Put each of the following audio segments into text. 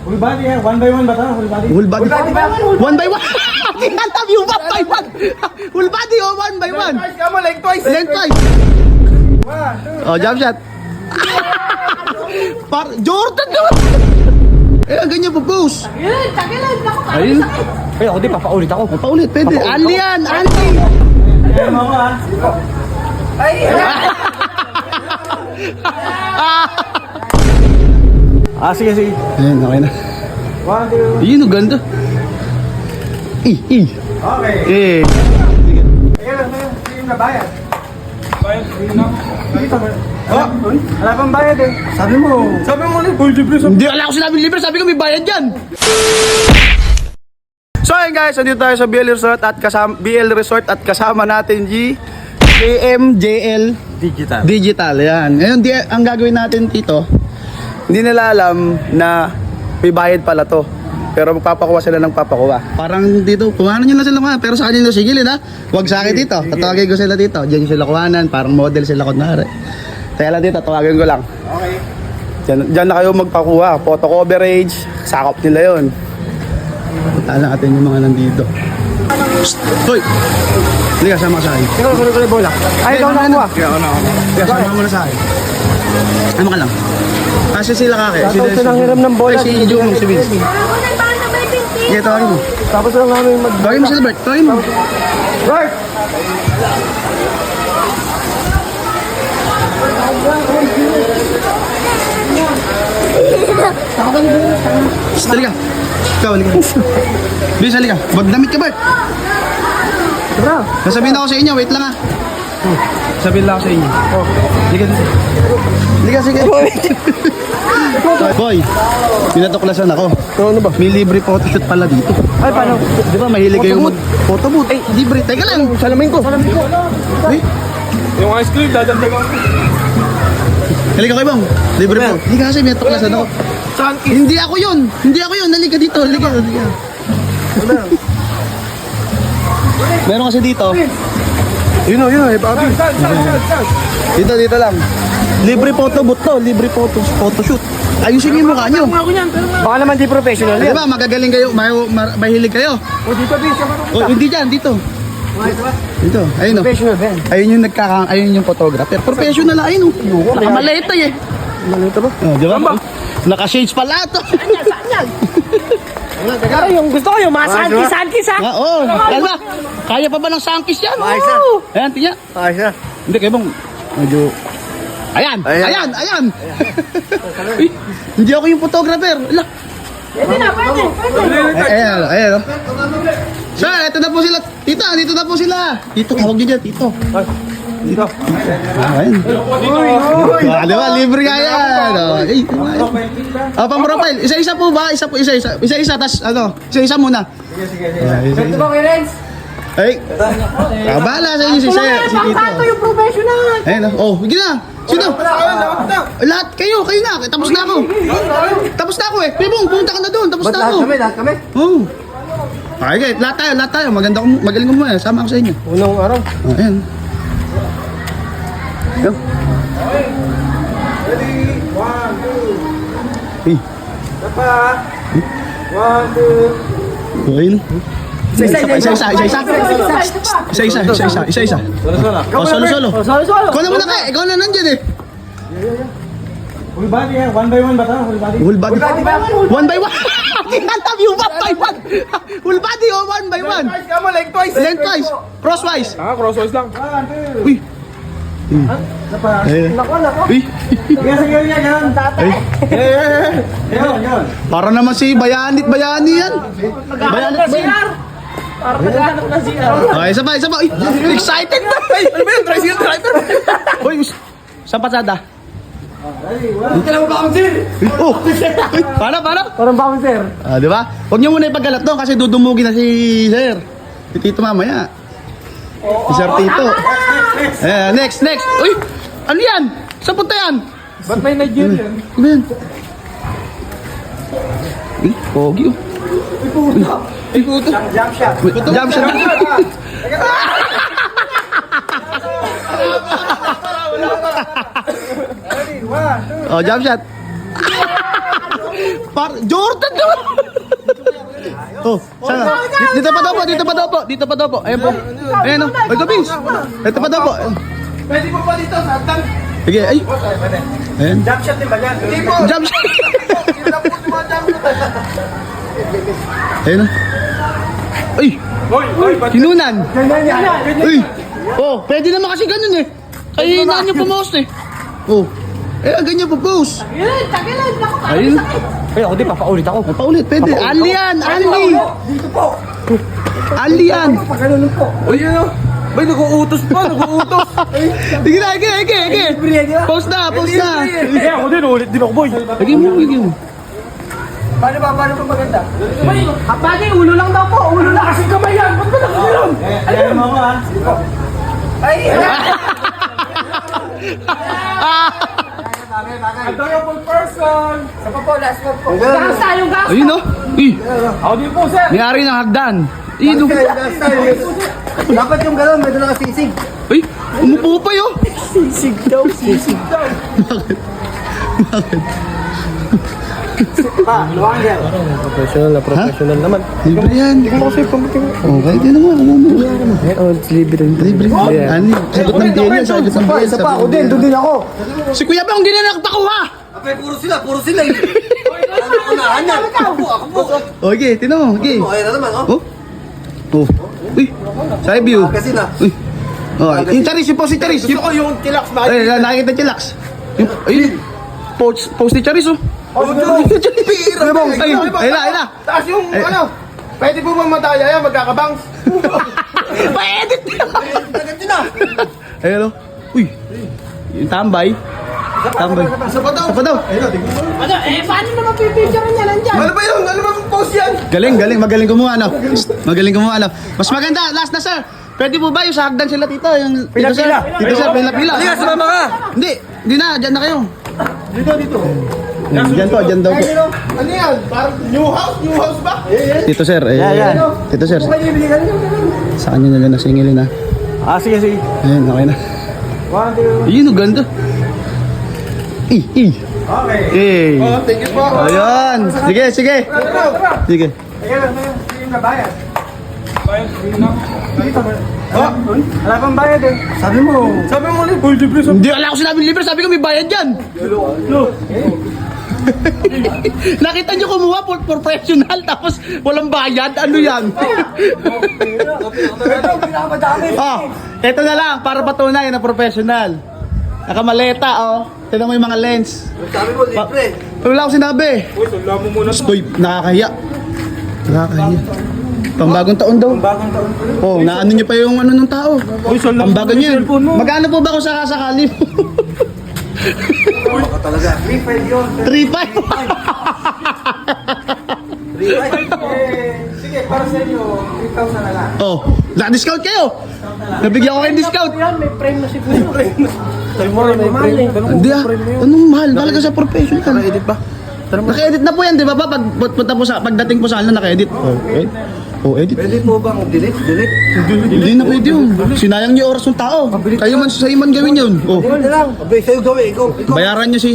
Full body eh. One by one ba ito? Full body? Full body. One by one. Tinatap yung one by one. Full body o one by one. Lengthwise. Lengthwise. Oh, jump shot. Jordan naman. Eh, ganyan po pose. Tagilan. Naku, Ayun. Ay, ako di, papaulit ako. Paulit, pwede. Ali yan, Ali. Ay, mo ako ha. Sige. Ayan, okay na. 1, 2. Ayun, ang ganda. Okay. Sige lang. Sige yung nabayad. Bayad? Dito ba? Oh, wala pang bayad eh. Sabi mo ulit, full libre sa... Hindi, wala ko sinabing libre. Sabi ko may bayad yan. So ayun guys, nandito tayo sa BL Resort at kasama natin JMJL Digital. Yan. Ngayon, ang gagawin natin dito, hindi nila alam na may bayad pala to. Pero magpapakuha sila ng papakuha. Parang dito, kuhanan nyo na sila kuhanan. Pero sa kanila sigilin ha. Huwag sa akin dito. Tatawagin ko sila dito. Diyan sila kuhanan. Parang model sila kunwari. Kaya lang dito, tawagin ko lang. Okay. Diyan na kayo magpakuha. Photo coverage. Sakop nila yun. Punta lang natin yung mga nandito. Hoy! Hindi ka, sama ka sa akin. Ikaw yung bola. Ay, ikaw na ako ah. Kaya sama mo na sa akin. Ano ka lang? Kasi sila kake. Ito nang hiram ng bola. Si Jung, si Vince. Sige, tawagin mo. Tapos lang namin mag... Tawagin mo sila, Bert. Tawagin mo. Right! Shhh, halika. Ikaw, halika. Vince, halika. Magdamit ka, Bert. Tara! Nasabihin ako sa inyo, wait lang ha. Sabihin lang ako sa inyo. Halika dito. Halika, sige. Boy, pinatuklasan ako. Ano ba? May libre photoshoot pala dito. Ay, paano? Di ba mahilig kayo mag photobooth? Ay, libre. Teka lang. Salamin ko. Ay, Yung ice cream, dadagdagan ko. halika kayo bang. Libre po. Hindi kasi may tuklasan ako. Saan ki? Hindi ako yun. Halika dito. Halika. Meron kasi dito. Yun eh, papi. Dito lang. Libre photobooth to. Libre photoshoot. Ayusin niyo yung mukha nyo. Baka naman di professional Di yan. ba, magagaling kayo. Mahilig kayo. O dito, Vince, O, hindi dyan. Dito. Dito. Ayun o. professional ba yan? Ayun yung photographer. Professional na ayun o. Nakamaleta eh. Malito ba? Oh, di ba? Naka-shades pala ito. Pero yung gusto ko yung mga sankis ha. Oo. Lala. Kaya pa ba ng sangkis yan? Ayos na. Oo. Ayan, tingnan. Ayos na. Hindi kayo bang medyo... Ayan. Uy, hindi ako yung photographer. Ala. Pwede na. Ayan. Sir, ito na po sila. Tito, dito na po sila. Tito, tawag niyo dyan, Tito. Dito. Ayan. Di ba? Libre nga yan. Pang-profile. Isa-isa po ba? Isa-isa. Tas isa-isa muna. Sige. Ito ba kay Renz? Ay. Kabala sa inyo si Sir. Si Tito. Ito yung professional. Ayun. Oh, sige na. Sino? Lahat kayo na. Tapos na ako eh. Pibong, punta ka na doon. Tapos na ako. Lahat kami. Oo. Okay, guys. Lahat tayo. Magaling ko muna. Sama ako sa inyo. Unang araw. Oh, ayan. Ayan. Ready? 1, 2. Hey. Tapa. 1, 2. Oh, ayun. Isa-isa. Oh, solo. Ikaw na muna kayo. Ikaw na nandyan eh. Full body eh. One by one ba ito? Full body? Full body. One by one. Tinatap yung one by one. Full body o one by one. Lengthwise. Crosswise. Crosswise lang. 1, 2. Uy. Tapa. Nako. Uy. Sige. Ganun. Yun. Para naman si Bayani yan. Maghahanap na CR. Para maghahanap na CR. Okay, isa pa. Uy, excited na. Ay, ano ba yun? Tricycle driver. Uy, saan pasada? Ready? 1. Kailangan ba sir? Oh. Uy, para. Parang bouncer. Di ba? Huwag niyo muna ipaggalat doon kasi dudumugin na si Sir. Si Tito mamaya. Si Sir Tito. Next. Uy, ano yan? Saan punta yan? Ba't may Nigerian? Ano yan? Uy, pogi oh. Ikuto. Jump shot. Jump shot. Ready? 1, 2. Oh, jump shot. Jordan naman! Oh, sana. Dito pa daw po, dito pa daw po, dito pa daw po. Ayan po. Ayan o. Ay, Gabis. Ito pa daw po. Pwede po pa dito sa hagdan. Sige, ay. Ayan. Jump shot din ba yan? Hindi po. Jump shot. Hindi na po yung mga jump shot. Ayan o. Ay, Hoy, ba't kinunan. ganyan yan? Uy. Oh, pwede naman kasi ganun eh. Ay, hinaan nyo pumost eh. Oh. Eh, ganyan po post. Tagilan. Naku, Ayun. Ay, ako di, papaulit ako. Paulit, pwede. Ali yan, Ali. Dito po. Ali yan. Pag ganun po. Uy, ano? Bay, nag-uutos pa, nag-uutos. Sige na, sige. Post na. Eh, ako din, ulit din ako, boy. Lagyan mo. Paano pa maganda? Bagay, ulo lang daw po. Ulo lang kasi kamay yan. Ba't ba nakaganon? Ayun mo ha. Ay! Adorable person! Sa pa po, last one po. Gas tayong gas. Ayun o. Uy, Ako din po, sir. may-ari ng hagdan. Ino. Dapat yung gano'n, may doon nakasisig. Ay, umupo pa yun. Sisig daw. Pa, luwang yan. Professional naman. Libre yan. Oh, kahit yun naman. Oh, it's libre. Libre. Ano? Sagot ng biyan yan. Sagot ng biyan. Isa pa, ako din, doon din ako. Si Kuya Bang, hindi na nakapakuha. Abay, puro sila eh. Ano ko na, hanyan. Ako po. Okay, tinan mo. Okay. Ayun na naman, oh. Oh. Uy, sa view. Kasi na. Uy. Oh, yung Charis, yung post ni Charis. Gusto ko yung tilax ba? Ay, nakikita Chilax. Ayun. Post ni Charis, oh. Ay na. Taas yung, Ay. ano, pwede po bang madaya yan, magkakabangs? Pa-edit. Agad yun ah. Ayun, oh. Uy. Yung tambay. Tambay. Isa pa daw. Isa pa daw. Ano, paano naman pipicture niya nandyan? Ano ba yun? Ano ba yung post yan? Galing. Magaling kumuha, ano. Mas maganda, last na, sir. Pwede po ba yung sa hagdan sila, tito? Yung, tito, sir. Tito, sir, pila-pila. Halika, sumama ka. Hindi na, dyan na kayo. Dito. Dyan daw po. Ano yan? Parang new house ba? Tito, sir. Tito, sir. Okay, bibili ka rin. Sa kanya na lang nasingilin, ha. Ah, sige. Ayun, okay na. 1, 2. Ayun, ang ganda. Okay. Oh, thank you po. Ayun. Sige. Sige. Ayun, yung nabayad. Bayad, dito ba? Oh, wala pang bayad eh. Sabi mo libre. Hindi, wala ko sinabing libre. Sabi ko may bayad yan. Nakita niyo kumuha for professional tapos walang bayad. Ano yan? Oh, eto na lang para patunay na professional. Nakamaleta, oh. Tignan mo yung mga lens. Sabi mo libre. Wala akong sinabi. Uy, sala mo muna. Stoy, nakakahiya. Pambagong taon daw. Bagong taon ko rin. Oh, naano niyo pa yung ano ng tao. Uy, sala mo Pambago niyo yun. cellphone mo. Magkano po ba kung sakasakali mo? Baka talaga. 3-5 yun. 3-5. 3-5. Sige, para sa inyo, 3,000 na lang. Oh, na-discount kayo. Nabigyan ko kayo discount. Yan, may frame na siguro. Sabi mo rin, may frame. Hindi ah. Anong mahal? Talaga sa professional. Naka-edit ba? Naka-edit na po yan, di ba pa? Pagdating po sa ano, naka-edit. Oh, edit. Pwede po bang delete? Hindi na pwede yun. Sinayang niyo oras ng tao. Kayo man sa'yo man gawin yun. Oh. Hindi na lang. Abay, sa'yo gawin. Ikaw. Bayaran niyo si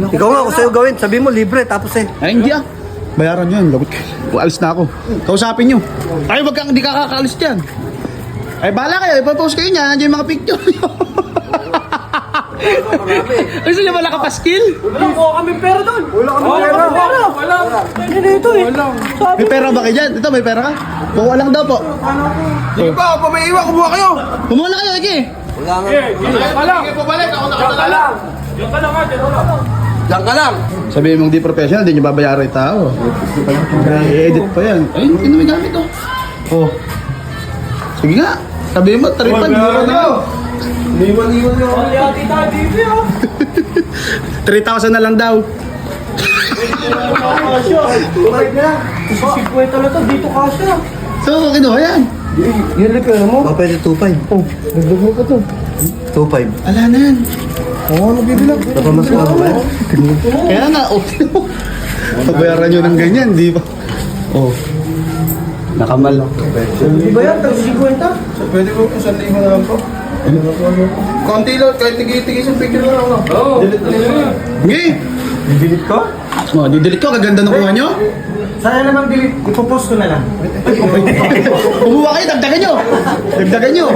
Ikaw nga, kung sa'yo gawin, sabi mo libre, tapos eh. Ay, hindi ah. Bayaran niyo yun. Lagot kayo. Alis na ako. Kausapin niyo. Ay, wag kang hindi kakakalis dyan. Ay, bahala kayo. Ipapost kayo niya. Nandiyan yung mga picture niyo. Gusto niyo ba nakapaskil? Wala ko kami pera doon. Wala kami pera. Wala. Yan ito eh. May pera ba kayo dyan? Ito, may pera ka? Kuha lang daw po. Sige pa, pa may iwan, kumuha kayo. Kumuha na kayo, Ike. Wala nga. Sige, pabalik. Ako nakatala. Diyan ka lang. Sabihin mong di professional, di nyo babayaran yung tao. I-edit pa yan. Ay, hindi may gamit oh. Oh. Sige nga. Sabihin mo, tripan. Mura na yun. Iwan yun. Yati tayo dito yun. 3,000 na lang daw. Tumay na. 50 na to, dito kasya. So, kinuha yan. Yan lang pera mo. Pwede 2.5. Oh, nagdag mo pa to. 2.5. Ala na yan. Oo, nagbibilang. Napamas ka ba yan? Kaya nga, okay mo. Pabayaran nyo ng ganyan, di ba? Oh. Nakamal. Di ba yan? Tapos 50? Pwede mo kung 1,000 na lang po. Konti lang, kahit tigi-tigi sa picture na lang. Oo. Delete na lang. Hindi. Delete ko? Oh, didelete ko, kaganda ng kuha nyo. Sana naman delete. Ipopost ko na lang. Kumuha kayo, dagdagan nyo. Dagdagan nyo.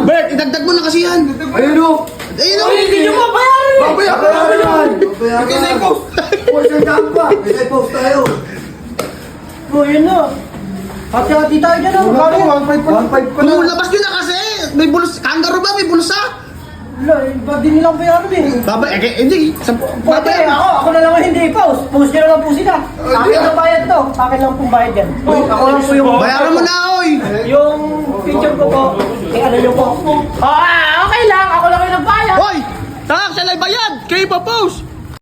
Bert, idagdag mo na kasi yan. Ayun o. Ayun o. Hindi nyo mabayaran eh. Babayaran. Ikaw sa ipost. Post na pa. May post tayo. Oh, yun na. Hati-hati tayo dyan. Magkano? 1.5 pa lang. 1.5 pa lang. Kung labas nyo na kasi. May bulos. Kangaroo ba? May bulsa? Wala, ba't di nilang bayaran eh? Hindi. Pwede, ako na lang ang hindi post. Post nyo na lang po sila. Akin ang bayad to. Akin lang pong bayad yan. Ako lang po yung... Bayaran mo na, oy. Yung picture ko po, ano nyo po? Okay lang, ako lang yung nagbayad. Hoy! Tak, siya na bayad! Kayo pa post!